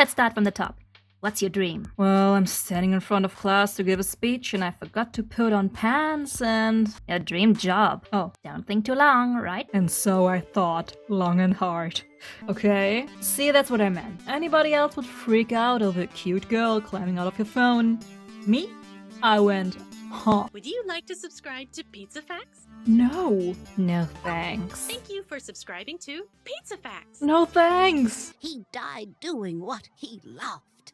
let's start from the top. What's your dream? Well, I'm standing in front of class to give a speech and I forgot to put on pants and... Your dream job. Oh, don't think too long, right? And so I thought, long and hard. Okay? See, that's what I meant. Anybody else would freak out over a cute girl climbing out of your phone. Me? I went, huh. Would you like to subscribe to Pizza Facts? No. No thanks. Thank you for subscribing to Pizza Facts. No thanks. He died doing what he loved,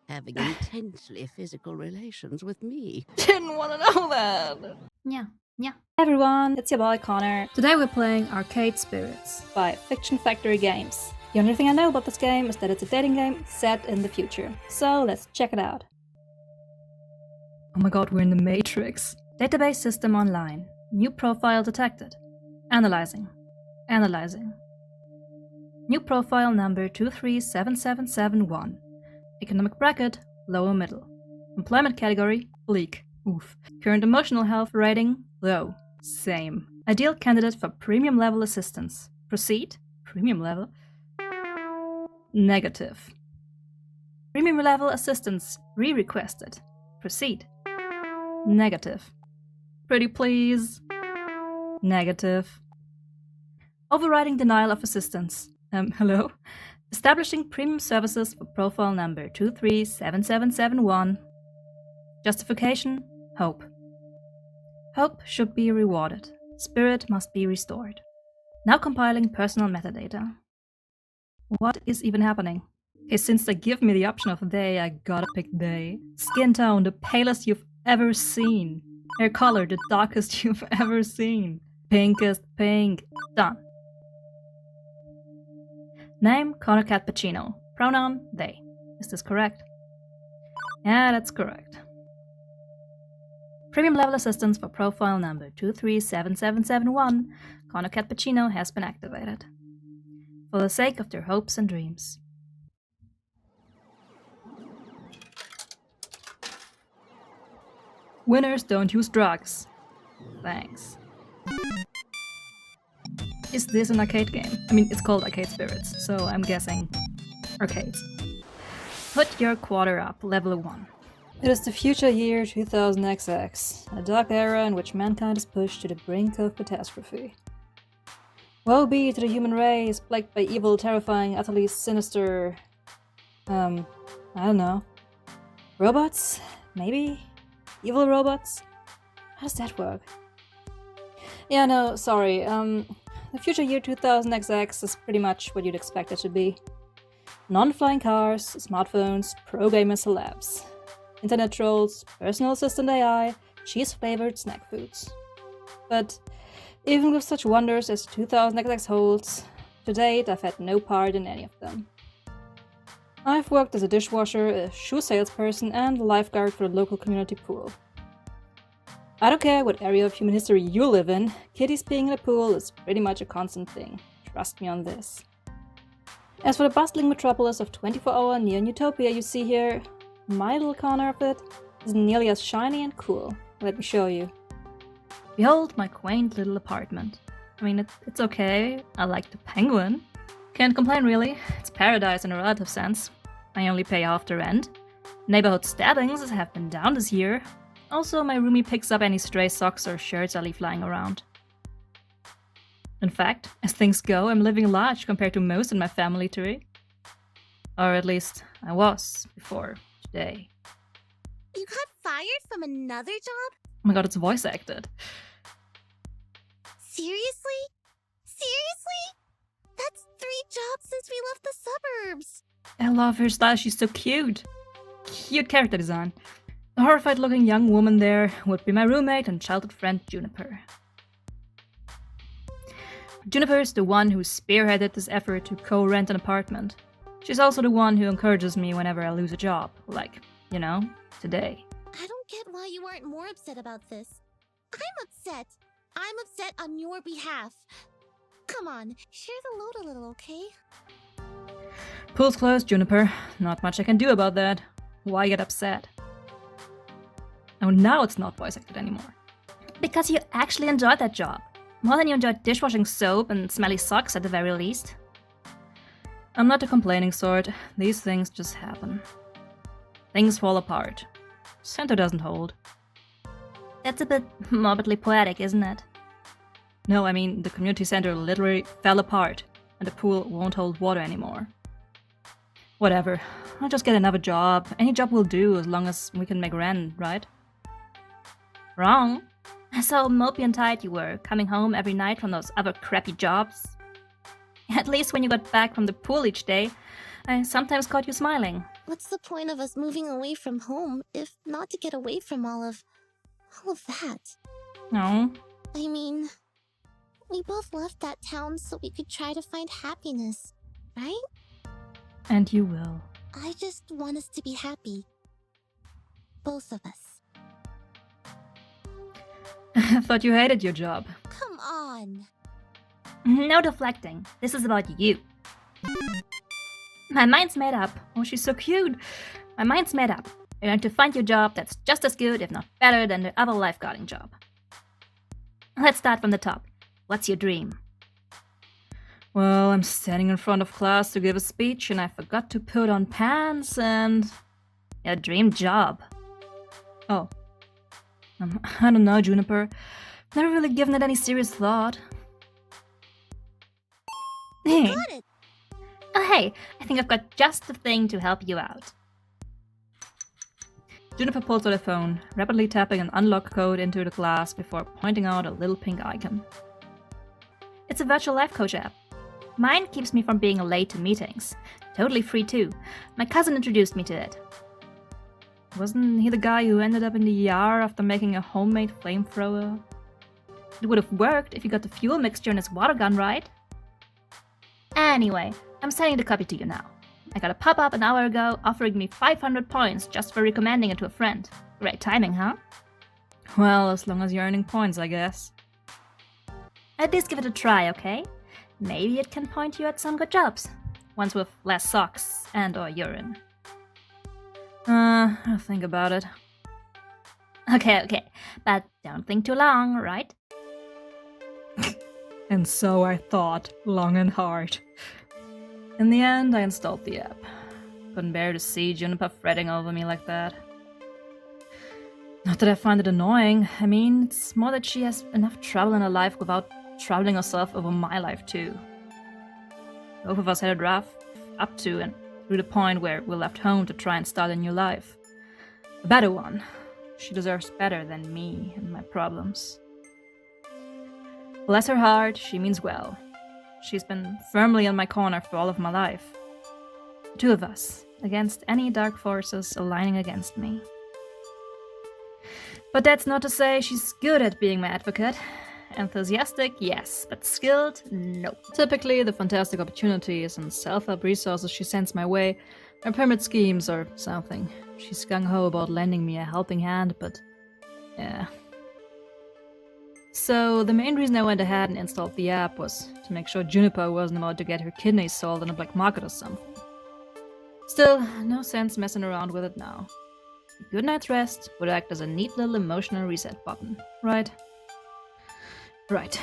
having intensely physical relations with me. Didn't want to know that. Yeah. Hey everyone, it's your boy Connor. Today we're playing Arcade Spirits by Factotry Games. The only thing I know about this game is that it's a dating game set in the future. So let's check it out. Oh my god, we're in the Matrix. Database system online. New profile detected. Analyzing. New profile number 237771. Economic bracket, lower middle. Employment category, bleak. Oof. Current emotional health rating, low. Same. Ideal candidate for premium level assistance. Proceed. Premium level. Negative. Premium level assistance re-requested. Proceed. Negative. Pretty please. Negative. Overriding denial of assistance. Hello? Establishing premium services for profile number 237771. Justification. Hope. Hope should be rewarded. Spirit must be restored. Now compiling personal metadata. What is even happening? Okay, since they give me the option of they, I gotta pick they. Skin tone, the palest you've ever seen. Hair color, the darkest you've ever seen. Pinkest pink. Done. Name, Connor Pacino. Pronoun, they. Is this correct? Yeah, that's correct. Premium level assistance for profile number 237771, Connor Pacino has been activated. For the sake of their hopes and dreams. Winners don't use drugs. Thanks. Is this an arcade game? I mean, it's called Arcade Spirits, so I'm guessing arcades. Put your quarter up, level 1. It is the future year 2000XX, a dark era in which mankind is pushed to the brink of catastrophe. Woe be to the human race, plagued by evil, terrifying, utterly sinister... I don't know. Robots? Maybe? Evil robots? How does that work? Yeah, no, sorry. The future year 2000XX is pretty much what you'd expect it to be. Non-flying cars, smartphones, pro-gamer celebs. Internet trolls, personal assistant AI, cheese-flavored snack foods. But even with such wonders as 2000XX holds, to date I've had no part in any of them. I've worked as a dishwasher, a shoe salesperson, and a lifeguard for a local community pool. I don't care what area of human history you live in, kitties peeing in a pool is pretty much a constant thing. Trust me on this. As for the bustling metropolis of 24-hour neo-utopia you see here, my little corner of it isn't nearly as shiny and cool. Let me show you. Behold my quaint little apartment. I mean, it's okay. I like the penguin. Can't complain really. It's paradise in a relative sense. I only pay half the rent. Neighborhood stabbings have been down this year. Also, my roomie picks up any stray socks or shirts I leave lying around. In fact, as things go, I'm living large compared to most in my family tree. Or at least, I was before today. You got fired from another job? Oh my god, it's voice acted. Seriously? That's 3 jobs since we left the suburbs. I love her style, she's so cute. Cute character design. The horrified looking young woman there would be my roommate and childhood friend Juniper. Juniper is the one who spearheaded this effort to co-rent an apartment. She's also the one who encourages me whenever I lose a job, like, you know, today. I don't get why you aren't more upset about this. I'm upset. I'm upset on your behalf. Come on, share the load a little, okay? Pool's closed, Juniper. Not much I can do about that. Why get upset? Oh, now it's not voice acted anymore. Because you actually enjoyed that job. More than you enjoyed dishwashing soap and smelly socks at the very least. I'm not the complaining sort. These things just happen. Things fall apart. Center doesn't hold. That's a bit morbidly poetic, isn't it? No, I mean, the community center literally fell apart, and the pool won't hold water anymore. Whatever. I'll just get another job. Any job will do as long as we can make rent, right? Wrong. So mopey and tired you were, coming home every night from those other crappy jobs. At least when you got back from the pool each day, I sometimes caught you smiling. What's the point of us moving away from home if not to get away from all of that? No. I mean, we both left that town so we could try to find happiness, right? And you will. I just want us to be happy. Both of us. I thought you hated your job. Come on. No deflecting. This is about you. My mind's made up. Oh, she's so cute. My mind's made up. You're going to find your job that's just as good, if not better, than the other lifeguarding job. Let's start from the top. What's your dream? Well, I'm standing in front of class to give a speech and I forgot to put on pants and... Your dream job. Oh. I don't know, Juniper. Never really given it any serious thought. Hey. Got it. Oh, hey, I think I've got just the thing to help you out. Juniper pulls out her phone, rapidly tapping an unlock code into the glass before pointing out a little pink icon. It's a virtual life coach app. Mine keeps me from being late to meetings. Totally free too. My cousin introduced me to it. Wasn't he the guy who ended up in the ER after making a homemade flamethrower? It would have worked if you got the fuel mixture in his water gun right. Anyway, I'm sending the copy to you now. I got a pop-up an hour ago offering me 500 points just for recommending it to a friend. Great timing, huh? Well, as long as you're earning points, I guess. At least give it a try, okay? Maybe it can point you at some good jobs. Ones with less socks and or urine. I'll think about it. Okay, but don't think too long, right? And so I thought, long and hard. In the end, I installed the app. Couldn't bear to see Juniper fretting over me like that. Not that I find it annoying. I mean, it's more that she has enough trouble in her life without troubling herself over my life too. Both of us had it rough, up to and through the point where we left home to try and start a new life. A better one. She deserves better than me and my problems. Bless her heart, she means well. She's been firmly in my corner for all of my life. The two of us, against any dark forces aligning against me. But that's not to say she's good at being my advocate. Enthusiastic, yes, but skilled, no. Typically, the fantastic opportunities and self-help resources she sends my way are pyramid schemes or something. She's gung-ho about lending me a helping hand, but yeah. So, the main reason I went ahead and installed the app was to make sure Juniper wasn't about to get her kidneys sold on a black market or something. Still, no sense messing around with it now. A good night's rest would act as a neat little emotional reset button, right? Right.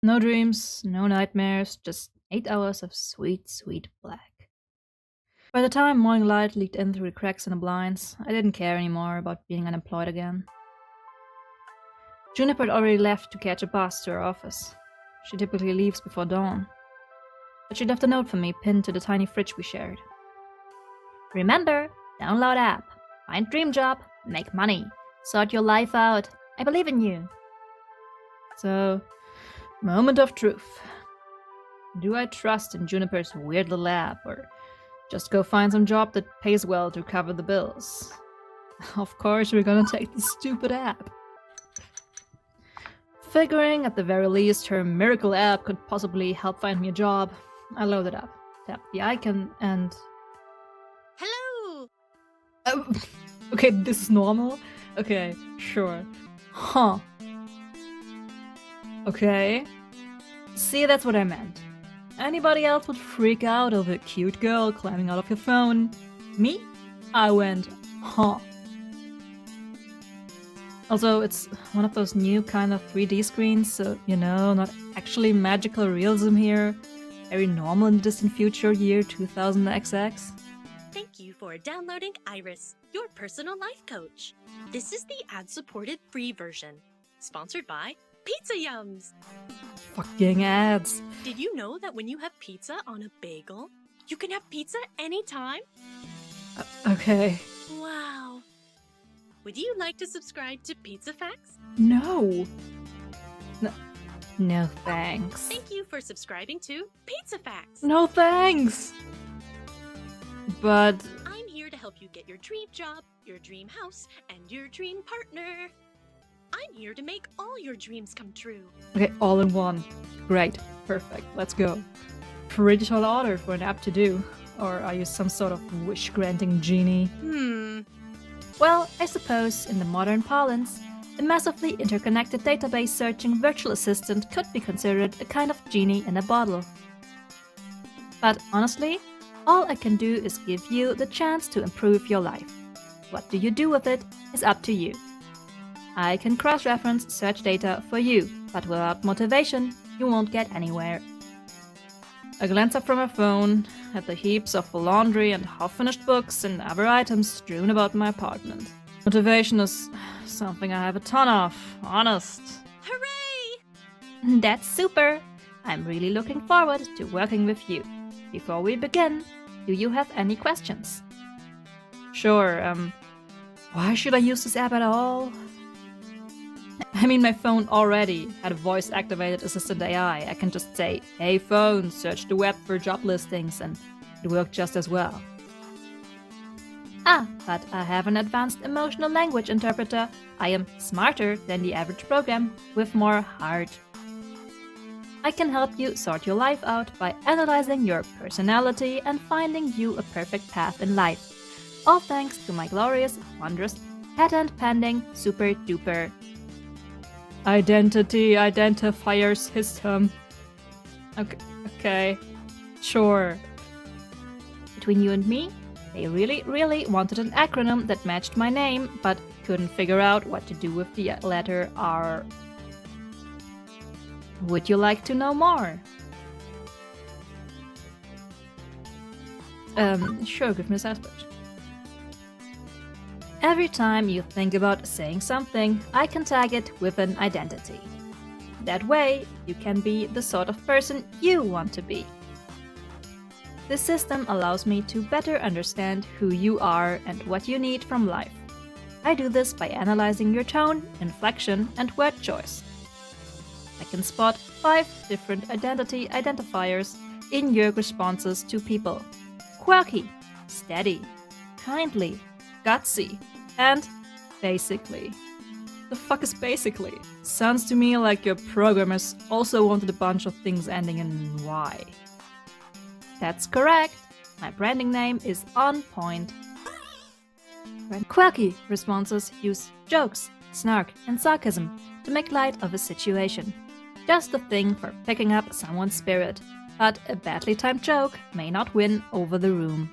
No dreams, no nightmares, just 8 hours of sweet, sweet black. By the time morning light leaked in through the cracks in the blinds, I didn't care anymore about being unemployed again. Juniper had already left to catch a bus to her office. She typically leaves before dawn. But she left a note for me pinned to the tiny fridge we shared. Remember, download app, find dream job, make money, sort your life out. I believe in you. So, moment of truth. Do I trust in Juniper's weird little app, or just go find some job that pays well to cover the bills? Of course we're gonna take the stupid app. Figuring at the very least her miracle app could possibly help find me a job, I loaded up, tapped the icon, and... Hello! Okay, this is normal? Okay, sure. Huh. Okay. See, that's what I meant. Anybody else would freak out over a cute girl climbing out of your phone. Me? I went, huh. Also, it's one of those new kind of 3D screens, so, you know, not actually magical realism here. very normal in the distant future year 2000XX? Thank you for downloading Iris, your personal life coach. This is the ad-supported free version, sponsored by Pizza Yums. Fucking ads. Did you know that when you have pizza on a bagel, you can have pizza anytime? Okay. Wow. Would you like to subscribe to Pizza Facts? No. No thanks. Thank you for subscribing to Pizza Facts. No thanks! But... I'm here to help you get your dream job, your dream house, and your dream partner. I'm here to make all your dreams come true. Okay, all in one. Great. Perfect. Let's go. Pretty tall order for an app to do. Or are you some sort of wish-granting genie? Well, I suppose in the modern parlance, a massively interconnected database searching virtual assistant could be considered a kind of genie in a bottle. But honestly, all I can do is give you the chance to improve your life. What do you do with it is up to you. I can cross-reference search data for you, but without motivation, you won't get anywhere. I glance up from my phone at the heaps of laundry and half-finished books and other items strewn about my apartment. Motivation is something I have a ton of, honest. Hooray! That's super! I'm really looking forward to working with you. Before we begin, do you have any questions? Sure, why should I use this app at all? I mean, my phone already had a voice-activated assistant AI. I can just say, "Hey phone, search the web for job listings," and it worked just as well. Ah, but I have an advanced emotional language interpreter. I am smarter than the average program, with more heart. I can help you sort your life out by analyzing your personality and finding you a perfect path in life. All thanks to my glorious, wondrous, patent-pending, super-duper Identity identifier system. Okay. Sure. Between you and me, they really wanted an acronym that matched my name, but couldn't figure out what to do with the letter R. Would you like to know more? Sure, give me a aspect. Every time you think about saying something, I can tag it with an identity. That way, you can be the sort of person you want to be. This system allows me to better understand who you are and what you need from life. I do this by analyzing your tone, inflection, and word choice. I can spot 5 different identity identifiers in your responses to people: quirky, steady, kindly, gutsy, and basically. The fuck is basically? Sounds to me like your programmers also wanted a bunch of things ending in Y. That's correct. My branding name is on point. Quirky responses use jokes, snark, and sarcasm to make light of a situation. Just the thing for picking up someone's spirit, but a badly timed joke may not win over the room.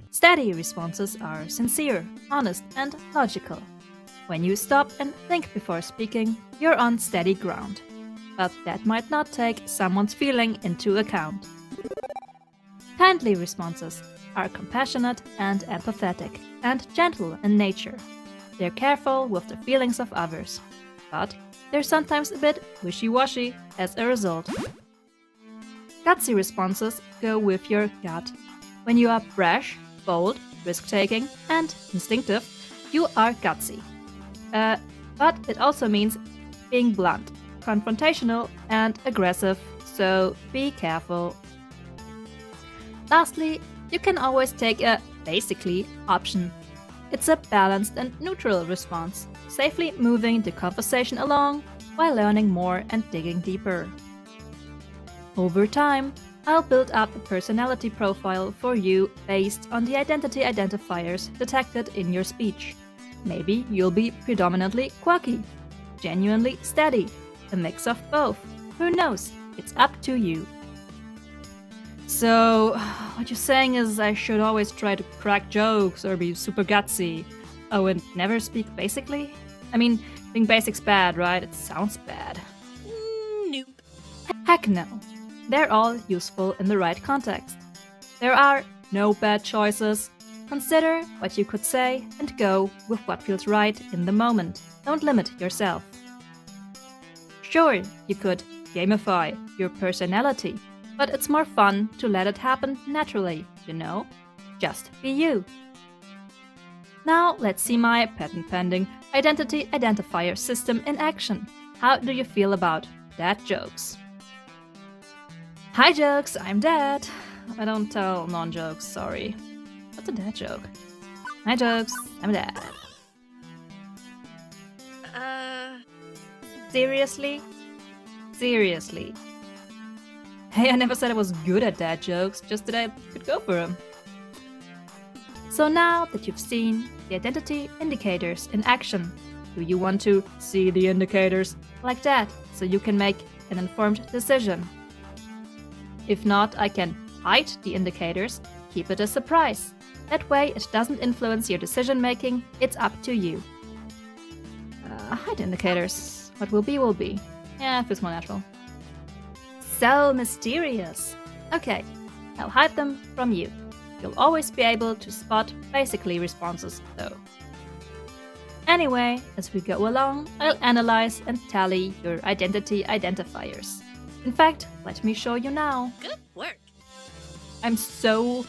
Steady responses are sincere, honest, and logical. When you stop and think before speaking, you're on steady ground. But that might not take someone's feeling into account. Kindly responses are compassionate and empathetic, and gentle in nature. They're careful with the feelings of others, but they're sometimes a bit wishy-washy as a result. Gutsy responses go with your gut. When you are brash, bold, risk-taking, and instinctive, you are gutsy. But it also means being blunt, confrontational, and aggressive, so be careful. Lastly, you can always take a basically option. It's a balanced and neutral response, safely moving the conversation along while learning more and digging deeper. Over time, I'll build up a personality profile for you based on the identity identifiers detected in your speech. Maybe you'll be predominantly quirky, genuinely steady, a mix of both. Who knows? It's up to you. So, what you're saying is I should always try to crack jokes or be super gutsy. Oh, and never speak basically? I mean, being basic's bad, right? It sounds bad. Nope. Heck no. they're all useful in the right context. There are no bad choices. Consider what you could say and go with what feels right in the moment. Don't limit yourself. Sure, you could gamify your personality, but it's more fun to let it happen naturally, you know? Just be you. Now let's see my patent-pending identity identifier system in action. How do you feel about dad jokes? Hi jokes, I'm Dad. I don't tell non-jokes, sorry. What's a dad joke? Hi jokes, I'm Dad. Seriously? Seriously. Hey, I never said I was good at dad jokes, just that I could go for them. So now that you've seen the identity indicators in action, do you want to see the indicators like that so you can make an informed decision? If not, I can hide the indicators, keep it a surprise. That way it doesn't influence your decision making, it's up to you. Hide indicators. What will be will be. Yeah, it feels more natural. So mysterious. Okay, I'll hide them from you. You'll always be able to spot basically responses though. Anyway, as we go along, I'll analyze and tally your identity identifiers. In fact, let me show you now. Good work. I'm so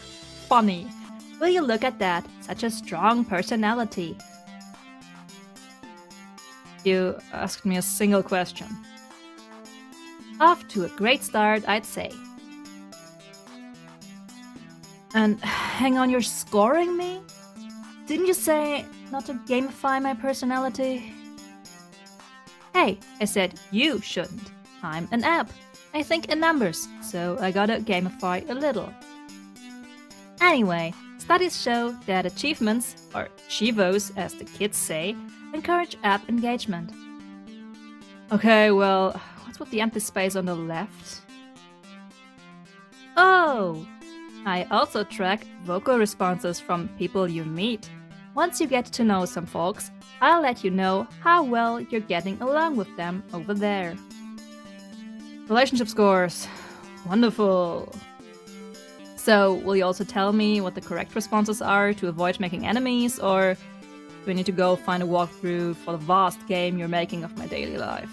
funny. Will you look at that? Such a strong personality. You asked me a single question. Off to a great start, I'd say. And hang on, you're scoring me? Didn't you say not to gamify my personality? Hey, I said you shouldn't. I'm an app. I think in numbers, so I gotta gamify a little. Anyway, studies show that achievements, or chivos as the kids say, encourage app engagement. Okay, well, what's with the empty space on the left? Oh! I also track vocal responses from people you meet. Once you get to know some folks, I'll let you know how well you're getting along with them over there. Relationship scores. Wonderful. So, will you also tell me what the correct responses are to avoid making enemies, or do we need to go find a walkthrough for the vast game you're making of my daily life?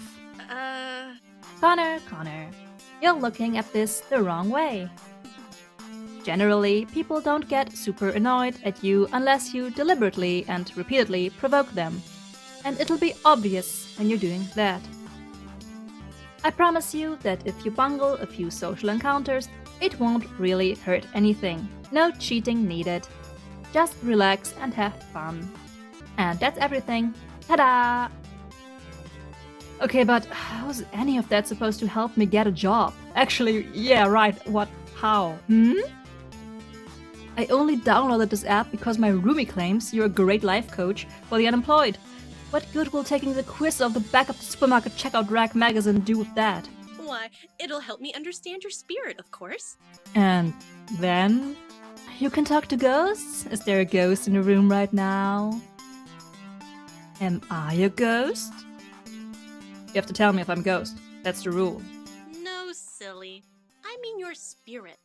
Connor, you're looking at this the wrong way. Generally, people don't get super annoyed at you unless you deliberately and repeatedly provoke them. And it'll be obvious when you're doing that. I promise you that if you bungle a few social encounters, it won't really hurt anything. No cheating needed. Just relax and have fun. And that's everything. Ta-da! Okay, but how is any of that supposed to help me get a job? Actually, yeah, right, what? How? I only downloaded this app because my roomie claims you're a great life coach for the unemployed. What good will taking the quiz off the back of the supermarket checkout rack magazine do with that? Why, it'll help me understand your spirit, of course. And then? You can talk to ghosts? Is there a ghost in the room right now? Am I a ghost? You have to tell me if I'm a ghost. That's the rule. No, silly. I mean your spirit.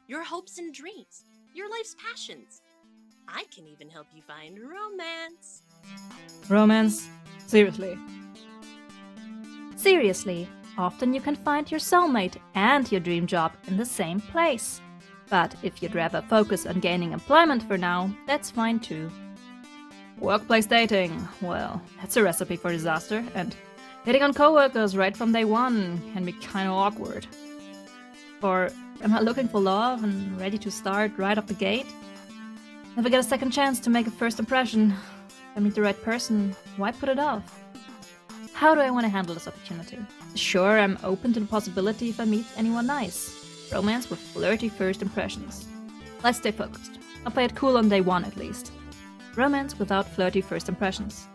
Your hopes and dreams. Your life's passions. I can even help you find romance. Romance? Seriously? Seriously, often you can find your soulmate and your dream job in the same place. But if you'd rather focus on gaining employment for now, that's fine too. Workplace dating. Well, that's a recipe for disaster, and hitting on coworkers right from day one can be kinda awkward. Or am I looking for love and ready to start right off the gate? Never get a second chance to make a first impression. If I meet the right person, why put it off? How do I want to handle this opportunity? Sure, I'm open to the possibility if I meet anyone nice. Romance with flirty first impressions. Let's stay focused. I'll play it cool on day one at least. Romance without flirty first impressions.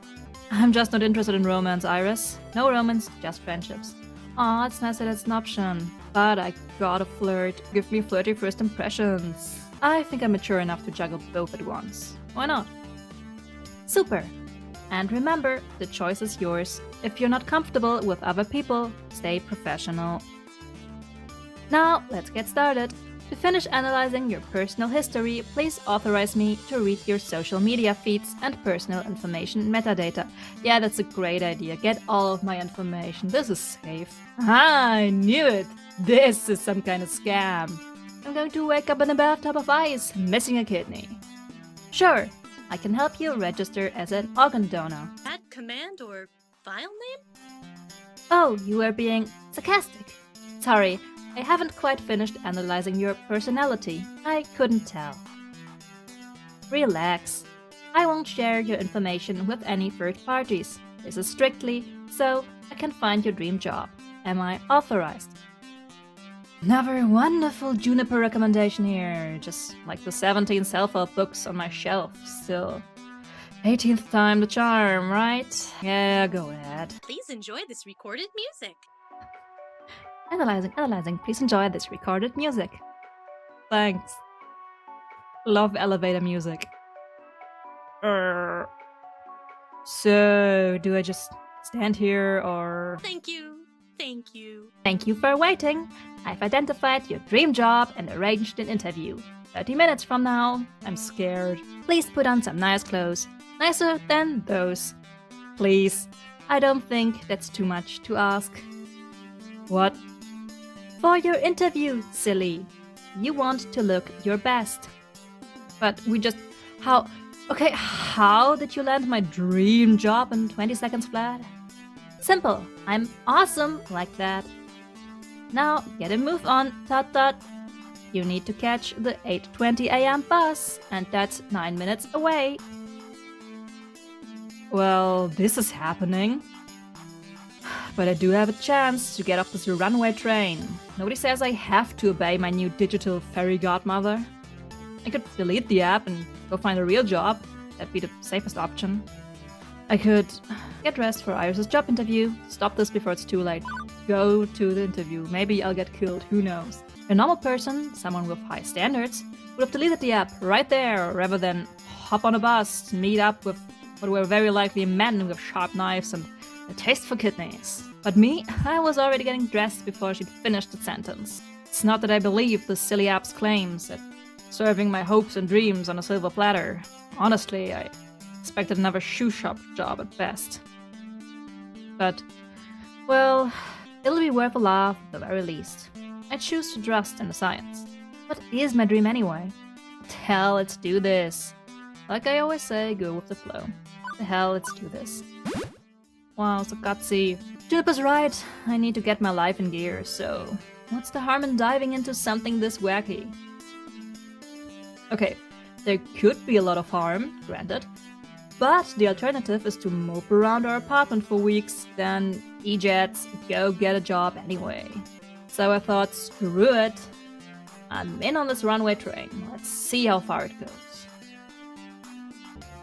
I'm just not interested in romance, Iris. No romance, just friendships. Aw, it's nice that it's an option. But I gotta flirt. Give me flirty first impressions. I think I'm mature enough to juggle both at once. Why not? Super! And remember, the choice is yours. If you're not comfortable with other people, stay professional. Now, let's get started. To finish analyzing your personal history, please authorize me to read your social media feeds and personal information metadata. Yeah, that's a great idea. Get all of my information. This is safe. Ah, I knew it. This is some kind of scam. I'm going to wake up in a bathtub of ice, missing a kidney. Sure, I can help you register as an organ donor. Add command or file name? Oh, you were being sarcastic. Sorry, I haven't quite finished analyzing your personality. I couldn't tell. Relax. I won't share your information with any third parties. This is strictly so I can find your dream job. Am I authorized? Another wonderful Juniper recommendation here. Just like the 17 self-help books on my shelf. Still, 18th time the charm, right? Yeah, go ahead. Please enjoy this recorded music. Analyzing. Please enjoy this recorded music. Thanks. Love elevator music. So, do I just stand here or... Thank you. Thank you. Thank you for waiting. I've identified your dream job and arranged an interview. 30 minutes from now. I'm scared. Please put on some nice clothes. Nicer than those. Please. I don't think that's too much to ask. What? For your interview, silly. You want to look your best. But we just... How... Okay, how did you land my dream job in 20 seconds flat? Simple. I'm awesome like that. Now, get a move on, tot. You need to catch the 8:20 a.m. bus, and that's 9 minutes away. Well, this is happening. But I do have a chance to get off this runaway train. Nobody says I have to obey my new digital fairy godmother. I could delete the app and go find a real job. That'd be the safest option. I could get dressed for Iris's job interview, stop this before it's too late, go to the interview, maybe I'll get killed, who knows. A normal person, someone with high standards, would have deleted the app right there rather than hop on a bus, meet up with what were very likely men with sharp knives and a taste for kidneys. But me, I was already getting dressed before she'd finished the sentence. It's not that I believe the silly app's claims that serving my hopes and dreams on a silver platter. Honestly, I expected another shoe shop job at best. But, well, it'll be worth a laugh at the very least. I choose to trust in the science. What is my dream anyway? The hell, let's do this. Like I always say, go with the flow. The hell, let's do this. Wow, so gutsy. Juniper's right, I need to get my life in gear, so what's the harm in diving into something this wacky? Okay, there could be a lot of harm, granted, but the alternative is to mope around our apartment for weeks, then E-jets, go get a job anyway. So I thought, screw it, I'm in on this runway train, let's see how far it goes.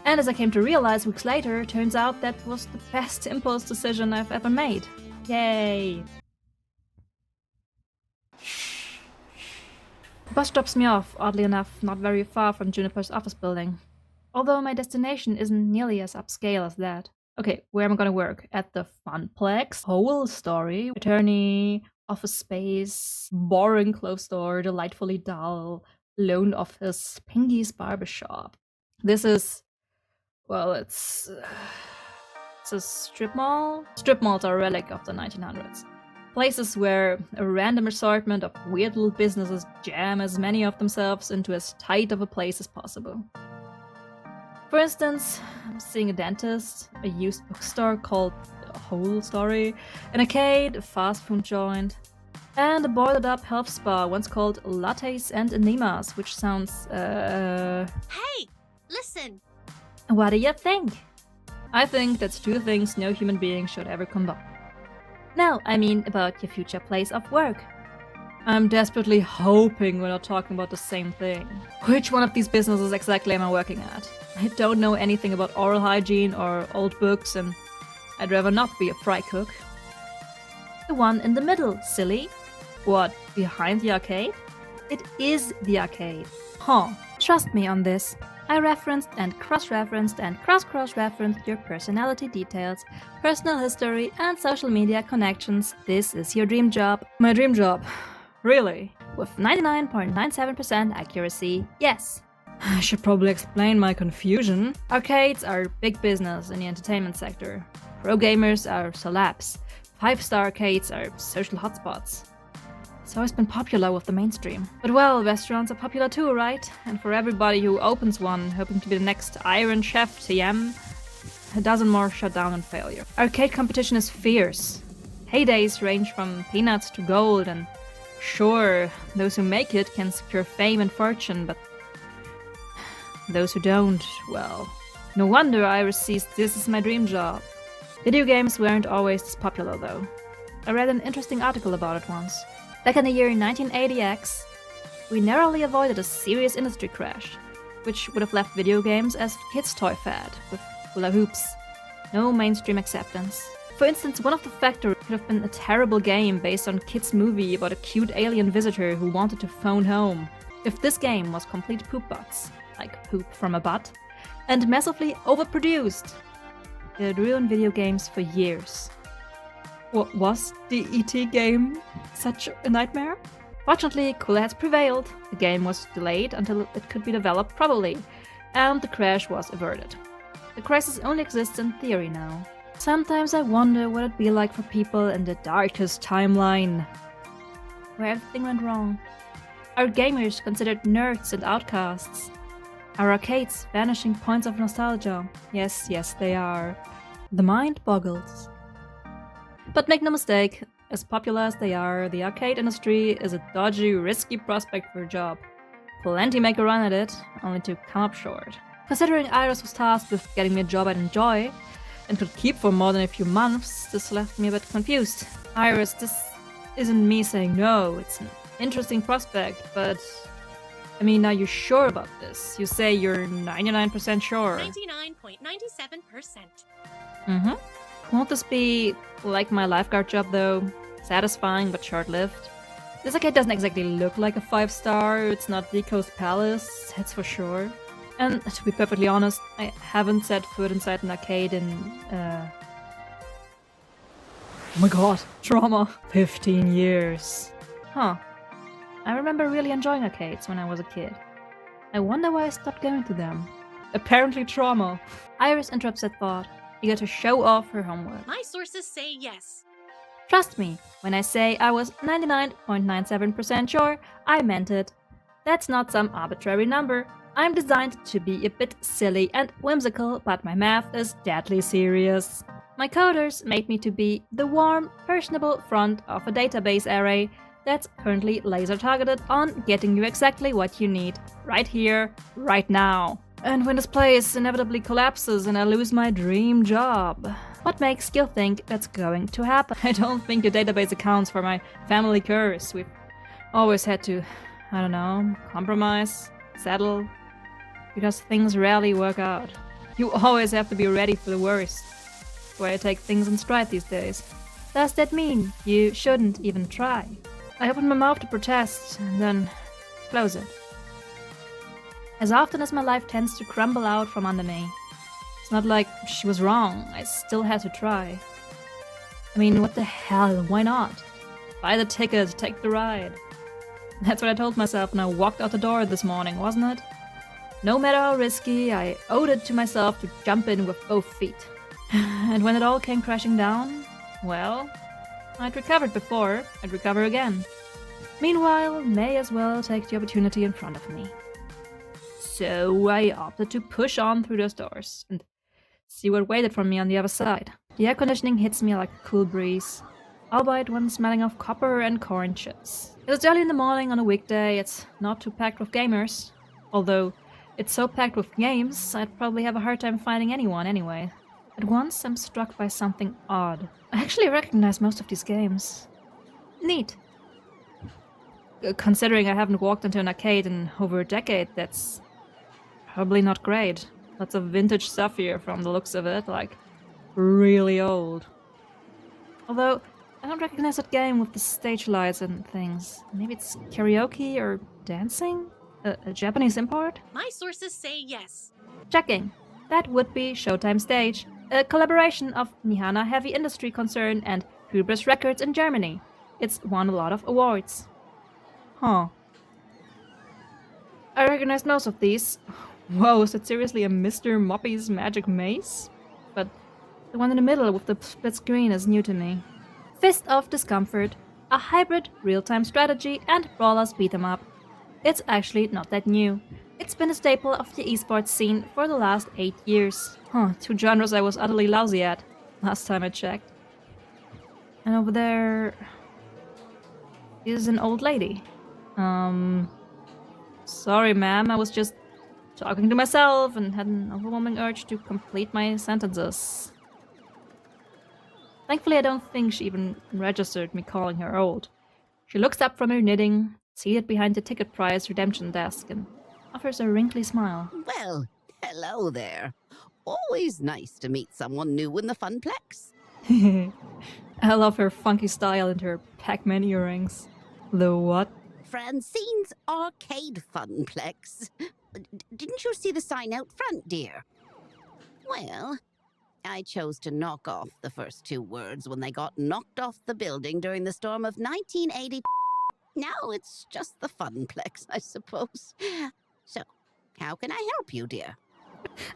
And as I came to realize weeks later, turns out that was the best impulse decision I've ever made. Yay! The bus drops me off, oddly enough, not very far from Juniper's office building. Although my destination isn't nearly as upscale as that. Okay, where am I gonna work? At the Funplex? Whole story? Attorney? Office space? Boring clothes store? Delightfully dull? Loan office? Pingy's barbershop? This is... well, it's a strip mall? Strip malls are a relic of the 1900s. Places where a random assortment of weird little businesses jam as many of themselves into as tight of a place as possible. For instance, I'm seeing a dentist, a used bookstore called Whole Story, an arcade, a fast food joint, and a boarded up health spa once called Lattes and Enemas, which sounds, Hey, listen. What do you think? I think that's two things no human being should ever combine. No, I mean about your future place of work. I'm desperately hoping we're not talking about the same thing. Which one of these businesses exactly am I working at? I don't know anything about oral hygiene or old books, and I'd rather not be a fry cook. The one in the middle, silly. What, behind the arcade? It is the arcade. Huh. Trust me on this. I referenced and cross-referenced and cross-referenced your personality details, personal history, and social media connections. This is your dream job. My dream job. Really? With 99.97% accuracy, yes. I should probably explain my confusion. Arcades are big business in the entertainment sector. Pro gamers are celebs. 5-star arcades are social hotspots. It's always been popular with the mainstream. But well, restaurants are popular too, right? And for everybody who opens one, hoping to be the next Iron Chef TM, a dozen more shut down in failure. Arcade competition is fierce. Heydays range from peanuts to gold, and sure, those who make it can secure fame and fortune, but those who don't, well, no wonder Iris sees this as my dream job. Video games weren't always this popular though. I read an interesting article about it once. Back in the year 1980X, we narrowly avoided a serious industry crash, which would have left video games as kids' toy fad, with hula hoops. No mainstream acceptance. For instance, one of the Factotry could have been a terrible game based on a kid's movie about a cute alien visitor who wanted to phone home. If this game was complete poop butts, like poop from a butt, and massively overproduced, it ruined video games for years. What was the E.T. game such a nightmare? Fortunately, cooler heads prevailed. The game was delayed until it could be developed properly, and the crash was averted. The crisis only exists in theory now. Sometimes I wonder what it'd be like for people in the darkest timeline, where everything went wrong. Are gamers considered nerds and outcasts? Are arcades vanishing points of nostalgia? Yes, they are. The mind boggles. But make no mistake, as popular as they are, the arcade industry is a dodgy, risky prospect for a job. Plenty make a run at it, only to come up short. Considering Iris was tasked with getting me a job I'd enjoy, and could keep for more than a few months, this left me a bit confused. Iris, this isn't me saying no, it's an interesting prospect, but I mean, are you sure about this? You say you're 99% sure. 99.97%. Won't this be like my lifeguard job though? Satisfying but short-lived? This arcade doesn't exactly look like a 5-star, it's not Deco's Palace, that's for sure. And to be perfectly honest, I haven't set foot inside an arcade in, oh my god, trauma! 15 years. Huh. I remember really enjoying arcades when I was a kid. I wonder why I stopped going to them. Apparently trauma. Iris interrupts that thought, eager to show off her homework. My sources say yes. Trust me, when I say I was 99.97% sure, I meant it. That's not some arbitrary number. I'm designed to be a bit silly and whimsical, but my math is deadly serious. My coders made me to be the warm, personable front of a database array that's currently laser targeted on getting you exactly what you need, right here, right now. And when this place inevitably collapses and I lose my dream job, what makes you think that's going to happen? I don't think your database accounts for my family curse. We've always had to, I don't know, compromise, settle, because things rarely work out. You always have to be ready for the worst. That's why I take things in stride these days. Does that mean you shouldn't even try? I open my mouth to protest, and then close it. As often as my life tends to crumble out from under me. It's not like she was wrong, I still had to try. I mean, what the hell, why not? Buy the ticket, take the ride. That's what I told myself when I walked out the door this morning, wasn't it? No matter how risky, I owed it to myself to jump in with both feet. And when it all came crashing down, well, I'd recovered before, I'd recover again. Meanwhile, may as well take the opportunity in front of me. So I opted to push on through those doors and see what waited for me on the other side. The air conditioning hits me like a cool breeze, albeit one smelling of copper and corn chips. It was early in the morning on a weekday, it's not too packed with gamers. Although, it's so packed with games, I'd probably have a hard time finding anyone anyway. At once, I'm struck by something odd. I actually recognize most of these games. Neat. Considering I haven't walked into an arcade in over a decade, that's probably not great. Lots of vintage stuff here from the looks of it, like really old. Although, I don't recognize that game with the stage lights and things. Maybe it's karaoke or dancing? A Japanese import? My sources say yes. Checking. That would be Showtime Stage, a collaboration of Nihana Heavy Industry Concern and Hubris Records in Germany. It's won a lot of awards. Huh. I recognize most of these. Whoa, is that seriously a Mr. Moppy's magic maze? But the one in the middle with the split screen is new to me. Fist of Discomfort, a hybrid real-time strategy and brawlers beat 'em up. It's actually not that new. It's been a staple of the esports scene for the last 8 years. Huh, 2 genres I was utterly lousy at, last time I checked. And over there is an old lady. Sorry ma'am, I was just talking to myself and had an overwhelming urge to complete my sentences. Thankfully, I don't think she even registered me calling her old. She looks up from her knitting, seated behind the ticket price redemption desk, and offers a wrinkly smile. Well, hello there. Always nice to meet someone new in the Funplex. I love her funky style and her Pac-Man earrings. The what? Francine's Arcade Funplex. Didn't you see the sign out front, dear? Well, I chose to knock off the first 2 words when they got knocked off the building during the storm of 1980. Now it's just the Funplex, I suppose. So, how can I help you, dear?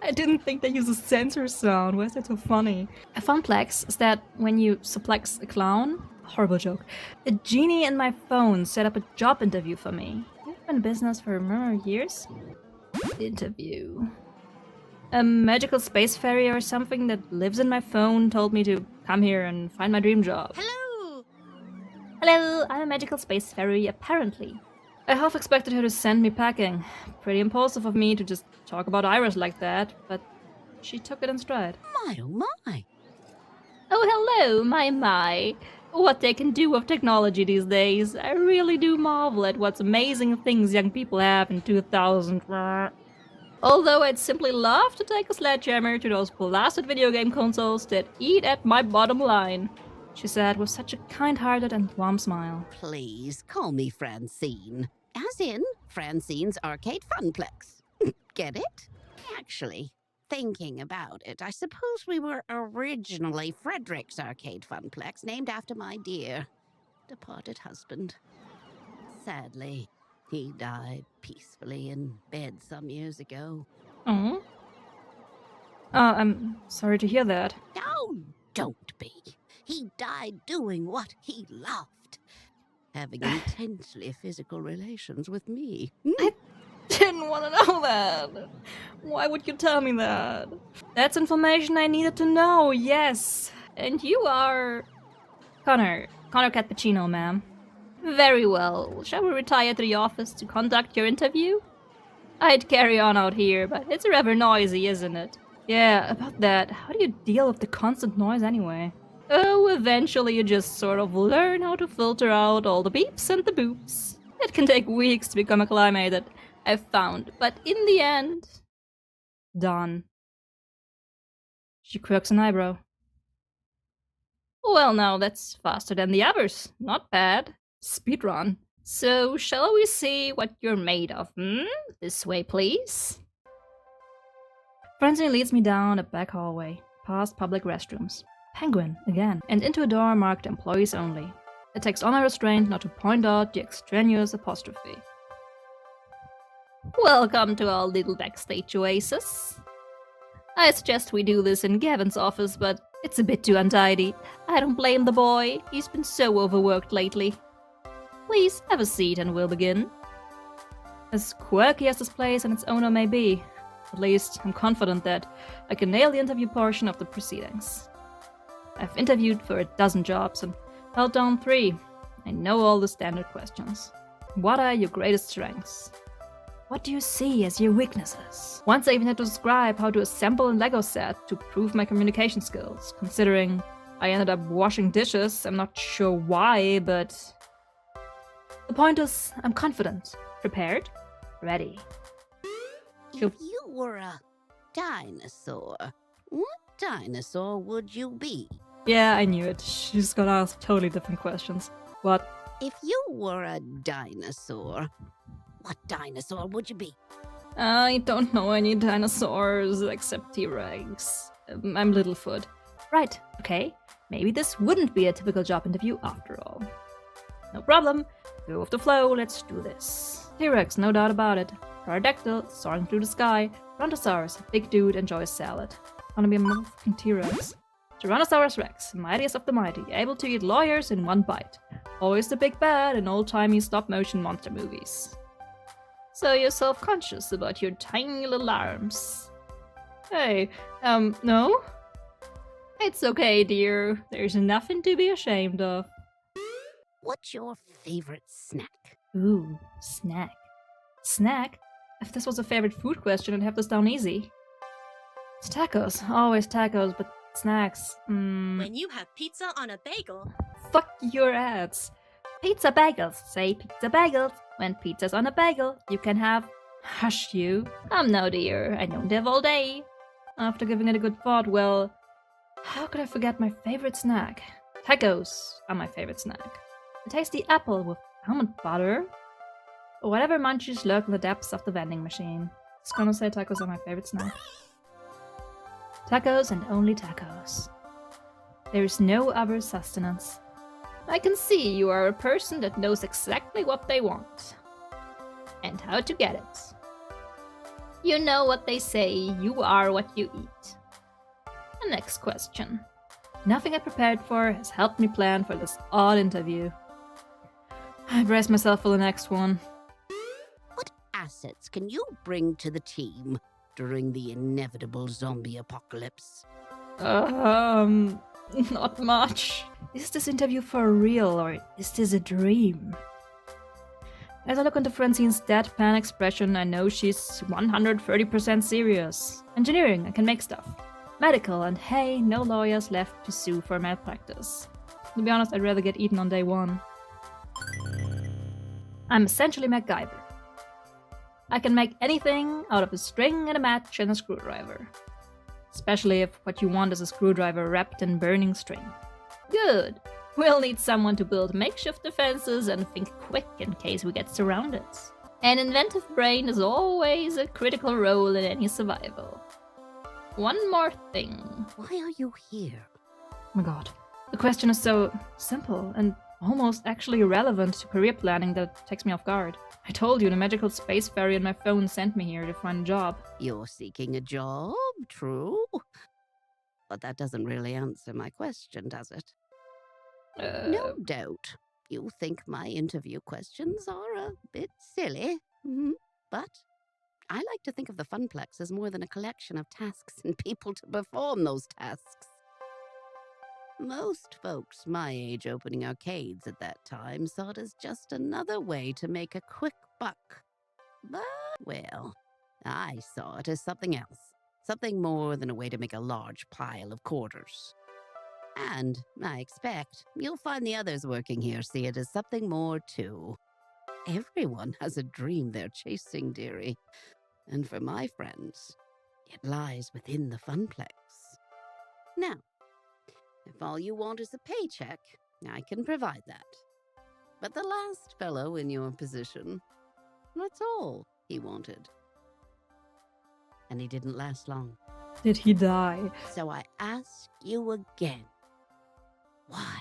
I didn't think they use a censor sound. Why is that so funny? A funplex is that when you suplex a clown? Horrible joke. A genie in my phone set up a job interview for me. You've been in business for years? Interview. A magical space fairy or something that lives in my phone told me to come here and find my dream job. Hello! Hello, I'm a magical space fairy, apparently. I half expected her to send me packing. Pretty impulsive of me to just talk about Iris like that, but she took it in stride. My, oh my. Oh, hello, my. What they can do with technology these days. I really do marvel at what amazing things young people have in 2000. Although I'd simply love to take a sledgehammer to those blasted video game consoles that eat at my bottom line, she said with such a kind-hearted and warm smile. Please call me Francine. As in Francine's Arcade Funplex. Get it? Actually, thinking about it, I suppose we were originally Frederick's Arcade Funplex, named after my dear, departed husband. Sadly, he died peacefully in bed some years ago. Oh? I'm sorry to hear that. Oh, don't be. He died doing what he loved. Having intensely physical relations with me. I didn't want to know that. Why would you tell me that? That's information I needed to know, yes. And you are... Connor Cappuccino, ma'am. Very well. Shall we retire to the office to conduct your interview? I'd carry on out here, but it's rather noisy, isn't it? Yeah, about that. How do you deal with the constant noise anyway? Oh, eventually you just sort of learn how to filter out all the beeps and the boops. It can take weeks to become acclimated, I've found, but in the end... Done. She quirks an eyebrow. Well, now that's faster than the others. Not bad. Speedrun. So, shall we see what you're made of, This way, please. Francine leads me down a back hallway, past public restrooms. Penguin, again, and into a door marked employees only. It takes honor restraint not to point out the extraneous apostrophe. Welcome to our little backstage oasis. I suggest we do this in Gavin's office, but it's a bit too untidy. I don't blame the boy, he's been so overworked lately. Please have a seat and we'll begin. As quirky as this place and its owner may be, at least I'm confident that I can nail the interview portion of the proceedings. I've interviewed for a dozen jobs and held down 3. I know all the standard questions. What are your greatest strengths? What do you see as your weaknesses? Once I even had to describe how to assemble a Lego set to prove my communication skills, considering I ended up washing dishes. I'm not sure why, but... The point is, I'm confident, prepared, ready. If you were a dinosaur, what dinosaur would you be? Yeah, I knew it. She's gonna ask totally different questions. What? If you were a dinosaur, what dinosaur would you be? I don't know any dinosaurs except T-Rex. I'm Littlefoot. Right, okay. Maybe this wouldn't be a typical job interview after all. No problem. Go with the flow, let's do this. T-Rex, no doubt about it. Pterodactyl, soaring through the sky. Brontosaurus, big dude, enjoys salad. Wanna be a motherfucking T-Rex. Tyrannosaurus Rex, mightiest of the mighty, able to eat lawyers in one bite. Always the big bad in old-timey stop-motion monster movies. So you're self-conscious about your tiny little arms. Hey, no? It's okay, dear. There's nothing to be ashamed of. What's your favorite snack? Ooh, snack. Snack? If this was a favorite food question, I'd have this down easy. It's tacos. Always tacos, but snacks. When you have pizza on a bagel, Fuck your ads. Pizza bagels. Say pizza bagels. When pizza's on a bagel, you can have... Hush you. No, dear. I don't have all day. After giving it a good thought, well... How could I forget my favorite snack? Tacos are my favorite snack. A tasty apple with almond butter. Or whatever munchies lurk in the depths of the vending machine. Just gonna say tacos are my favorite snack. Tacos and only tacos. There is no other sustenance. I can see you are a person that knows exactly what they want. And how to get it. You know what they say, you are what you eat. The next question. Nothing I prepared for has helped me plan for this odd interview. I brace myself for the next one. What assets can you bring to the team during the inevitable zombie apocalypse? Not much. Is this interview for real or is this a dream? As I look into Francine's deadpan expression, I know she's 130% serious. Engineering, I can make stuff. Medical, and hey, no lawyers left to sue for malpractice. To be honest, I'd rather get eaten on day one. I'm essentially MacGyver. I can make anything out of a string and a match and a screwdriver. Especially if what you want is a screwdriver wrapped in burning string. Good! We'll need someone to build makeshift defenses and think quick in case we get surrounded. An inventive brain is always a critical role in any survival. One more thing. Why are you here? Oh my god. The question is so simple and almost actually irrelevant to career planning that it takes me off guard. I told you the magical space fairy on my phone sent me here to find a job. You're seeking a job, true? But that doesn't really answer my question, does it? No doubt. You think my interview questions are a bit silly, but I like to think of the Funplex as more than a collection of tasks and people to perform those tasks. Most folks my age opening arcades at that time saw it as just another way to make a quick buck. But, well, I saw it as something else. Something more than a way to make a large pile of quarters. And I expect you'll find the others working here see it as something more too. Everyone has a dream they're chasing, dearie. And for my friends, it lies within the Funplex. Now, if all you want is a paycheck, I can provide that. But the last fellow in your position, that's all he wanted. And he didn't last long. Did he die? So I ask you again, why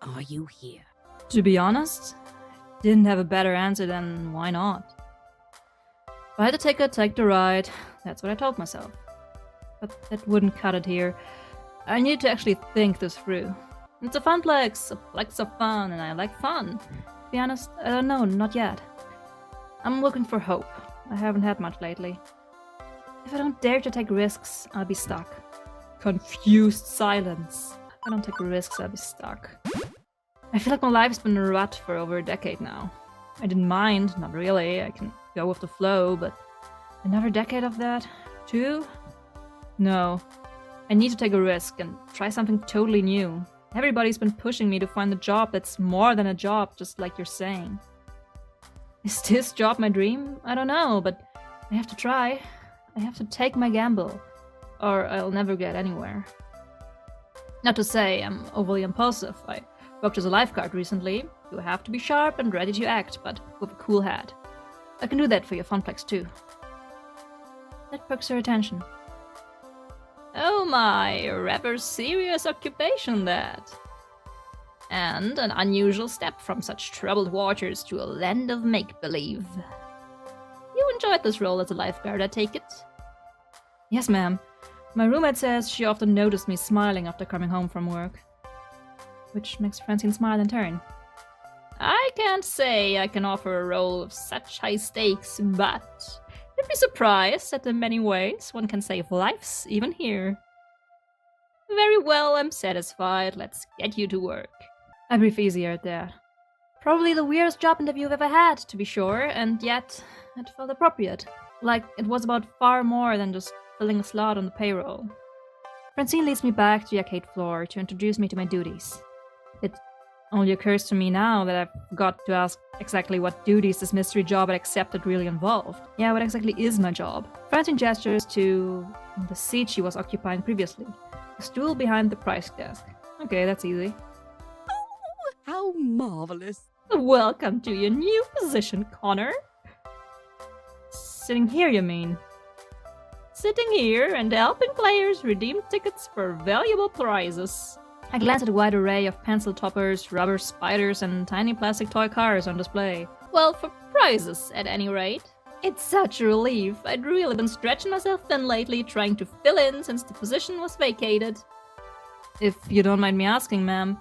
are you here? To be honest, didn't have a better answer than why not. If I had to take the ride, that's what I told myself. But that wouldn't cut it here. I needed to actually think this through. It's a Funplex, a plex of fun, and I like fun. To be honest, I don't know, not yet. I'm looking for hope. I haven't had much lately. If I don't dare to take risks, I'll be stuck. Confused silence. If I don't take risks, I'll be stuck. I feel like my life's been a rut for over a decade now. I didn't mind, not really, I can go with the flow, but another decade of that? 2? No. I need to take a risk and try something totally new. Everybody's been pushing me to find a job that's more than a job, just like you're saying. Is this job my dream? I don't know, but I have to try. I have to take my gamble, or I'll never get anywhere. Not to say I'm overly impulsive. I worked as a lifeguard recently. You have to be sharp and ready to act, but with a cool hat. I can do that for your Funplex too. That perks her attention. Oh my, rather serious occupation that. And an unusual step from such troubled waters to a land of make-believe. You enjoyed this role as a lifeguard, I take it? Yes, ma'am. My roommate says she often noticed me smiling after coming home from work. Which makes Francine smile in turn. I can't say I can offer a role of such high stakes, but you'd be surprised that in many ways one can save lives, even here. Very well, I'm satisfied. Let's get you to work. I breathe easier at that. Probably the weirdest job interview I've ever had, to be sure, and yet it felt appropriate. Like it was about far more than just filling a slot on the payroll. Francine leads me back to the arcade floor to introduce me to my duties. It only occurs to me now that I forgot to ask exactly what duties this mystery job I accepted really involved. Yeah, what exactly is my job? Francine gestures to the seat she was occupying previously. A stool behind the price desk. Okay, that's easy. Oh, how marvelous. Welcome to your new position, Connor. Sitting here, you mean? Sitting here and helping players redeem tickets for valuable prizes. I glance at a wide array of pencil toppers, rubber spiders, and tiny plastic toy cars on display. Well, for prizes, at any rate. It's such a relief. I'd really been stretching myself thin lately, trying to fill in since the position was vacated. If you don't mind me asking, ma'am,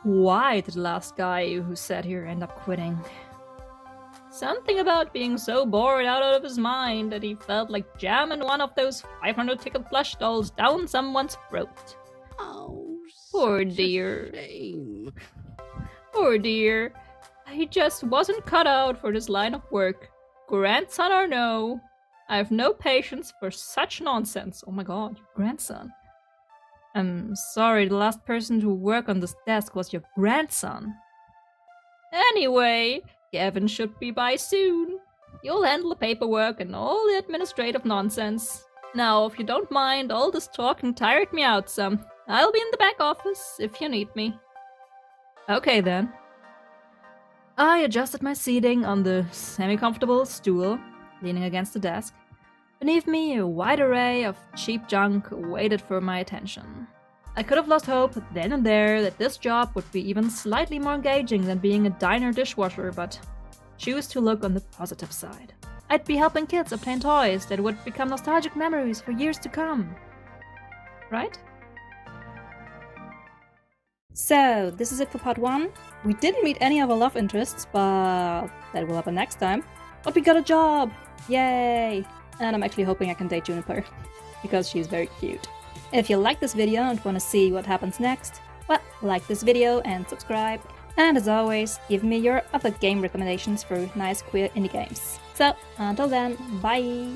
why did the last guy who sat here end up quitting? Something about being so bored out of his mind that he felt like jamming one of those 500-ticket plush dolls down someone's throat. Oh, Poor such a dear. shame. Poor dear. He just wasn't cut out for this line of work. Grandson or no, I have no patience for such nonsense. Oh my god, your grandson. I'm sorry, the last person to work on this desk was your grandson. Anyway, Kevin should be by soon. You'll handle the paperwork and all the administrative nonsense. Now, if you don't mind, all this talking tired me out some. I'll be in the back office if you need me. Okay then. I adjusted my seating on the semi-comfortable stool, leaning against the desk. Beneath me, a wide array of cheap junk waited for my attention. I could have lost hope then and there that this job would be even slightly more engaging than being a diner dishwasher, but choose to look on the positive side. I'd be helping kids obtain toys that would become nostalgic memories for years to come. Right? So, this is it for part 1. We didn't meet any of our love interests, but that will happen next time. But we got a job! Yay! And I'm actually hoping I can date Juniper, because she's very cute. If you like this video and want to see what happens next, well, like this video and subscribe. And as always, give me your other game recommendations for nice queer indie games. So, until then, bye!